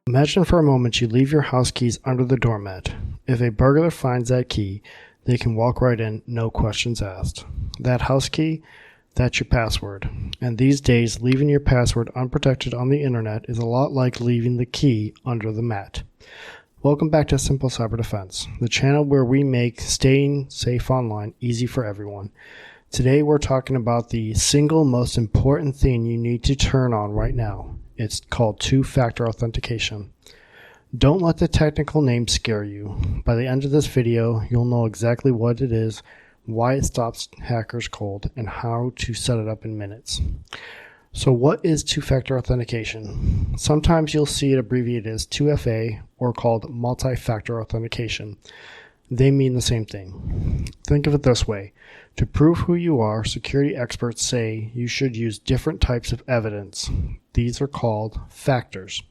Imagine for a moment you leave your house keys under the doormat. If a burglar finds that key, they can walk right in, no questions asked. That house key, that's your password. And these days, leaving your password unprotected on the internet is a lot like leaving the key under the mat. Welcome back to Simple Cyber Defense, the channel where we make staying safe online easy for everyone. Today we're talking about the single most important thing you need to turn on right now. It's called two-factor authentication. Don't let the technical name scare you. By the end of this video, you'll know exactly what it is, why it stops hackers cold, and how to set it up in minutes. So what is two-factor authentication? Sometimes you'll see it abbreviated as 2FA or called multi-factor authentication. They mean the same thing. Think of it this way. To prove who you are, security experts say you should use different types of evidence. These are called factors.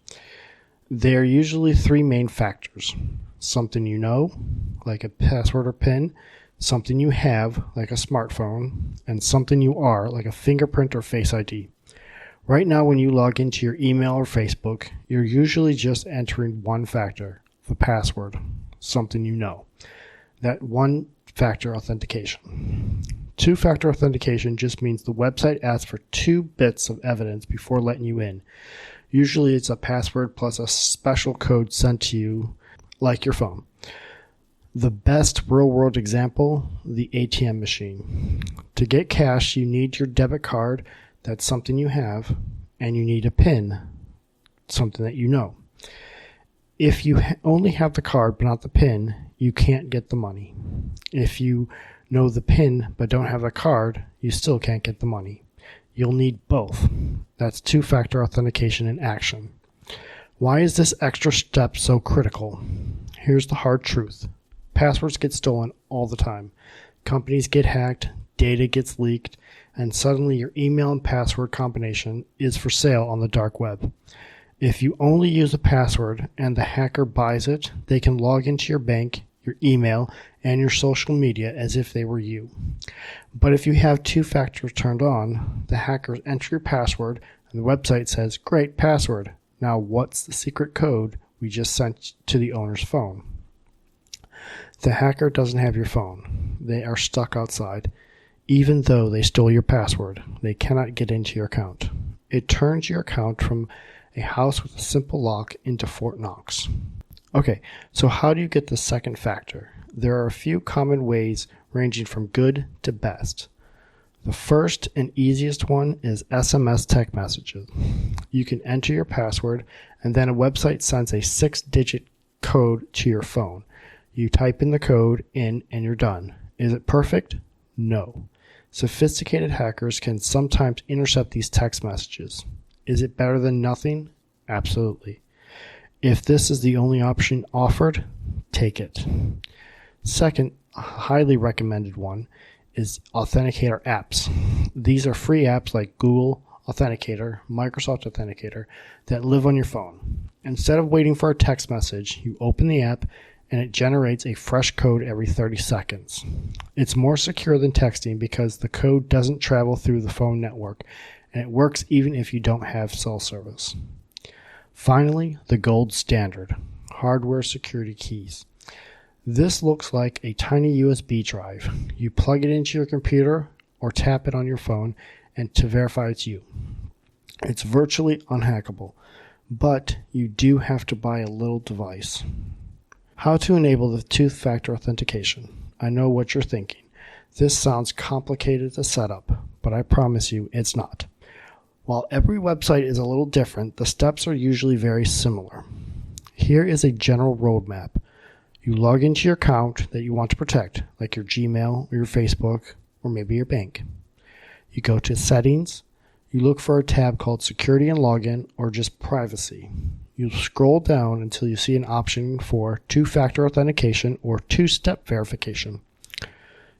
There are usually three main factors. Something you know, like a password or PIN, something you have, like a smartphone, and something you are, like a fingerprint or Face ID. Right now, when you log into your email or Facebook, you're usually just entering one factor, the password, something you know. That one-factor authentication. Two-factor authentication just means the website asks for 2 bits of evidence before letting you in. Usually it's a password plus a special code sent to you, like your phone. The best real-world example, the ATM machine. To get cash, you need your debit card, that's something you have, and you need a PIN, something that you know. If you only have the card but not the PIN, you can't get the money. If you know the PIN but don't have the card, you still can't get the money. You'll need both. That's two-factor authentication in action. Why is this extra step so critical? Here's the hard truth. Passwords get stolen all the time. Companies get hacked, data gets leaked, and suddenly your email and password combination is for sale on the dark web. If you only use a password and the hacker buys it, they can log into your bank, your email, and your social media as if they were you. But if you have two factors turned on, the hackers enter your password and the website says, "Great password. Now what's the secret code we just sent to the owner's phone?" The hacker doesn't have your phone. They are stuck outside. Even though they stole your password, they cannot get into your account. It turns your account from a house with a simple lock into Fort Knox. Okay, so how do you get the second factor? There are a few common ways ranging from good to best. The first and easiest one is SMS text messages. You can enter your password and then a website sends a 6-digit code to your phone. You type in the code in and you're done. Is it perfect? No. Sophisticated hackers can sometimes intercept these text messages. Is it better than nothing? Absolutely. If this is the only option offered, take it. Second, a highly recommended one is Authenticator apps. These are free apps like Google Authenticator, Microsoft Authenticator that live on your phone. Instead of waiting for a text message, you open the app and it generates a fresh code every 30 seconds. It's more secure than texting because the code doesn't travel through the phone network, and it works even if you don't have cell service. Finally, the gold standard, hardware security keys. This looks like a tiny USB drive. You plug it into your computer or tap it on your phone and to verify it's you. It's virtually unhackable, but you do have to buy a little device. How to enable the two-factor authentication. I know what you're thinking. This sounds complicated to set up, but I promise you it's not. While every website is a little different, the steps are usually very similar. Here is a general roadmap. You log into your account that you want to protect, like your Gmail or your Facebook or maybe your bank. You go to Settings. You look for a tab called Security and Login or just Privacy. You scroll down until you see an option for two-factor authentication or two-step verification.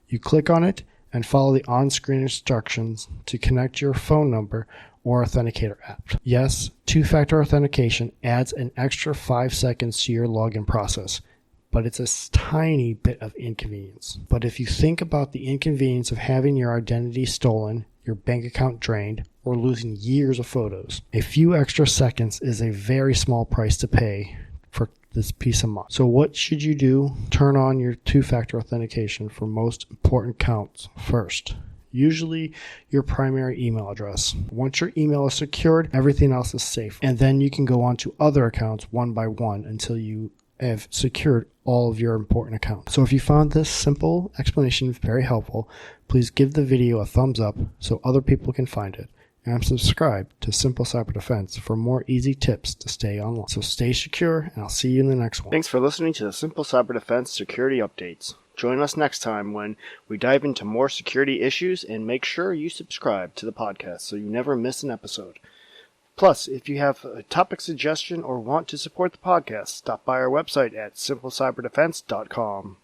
You click on it and follow the on-screen instructions to connect your phone number or Authenticator app. Yes, two-factor authentication adds an extra 5 seconds to your login process, but it's a tiny bit of inconvenience. But if you think about the inconvenience of having your identity stolen, your bank account drained, or losing years of photos. A few extra seconds is a very small price to pay for this peace of mind. So what should you do? Turn on your two-factor authentication for most important accounts first. Usually your primary email address. Once your email is secured, everything else is safe. And then you can go on to other accounts one by one until you have secured all of your important accounts. So if you found this simple explanation very helpful, please give the video a thumbs up so other people can find it. And subscribe to Simple Cyber Defense for more easy tips to stay online. So stay secure, and I'll see you in the next one. Thanks for listening to the Simple Cyber Defense Security Updates. Join us next time when we dive into more security issues, and make sure you subscribe to the podcast so you never miss an episode. Plus, if you have a topic suggestion or want to support the podcast, stop by our website at simplecyberdefense.com.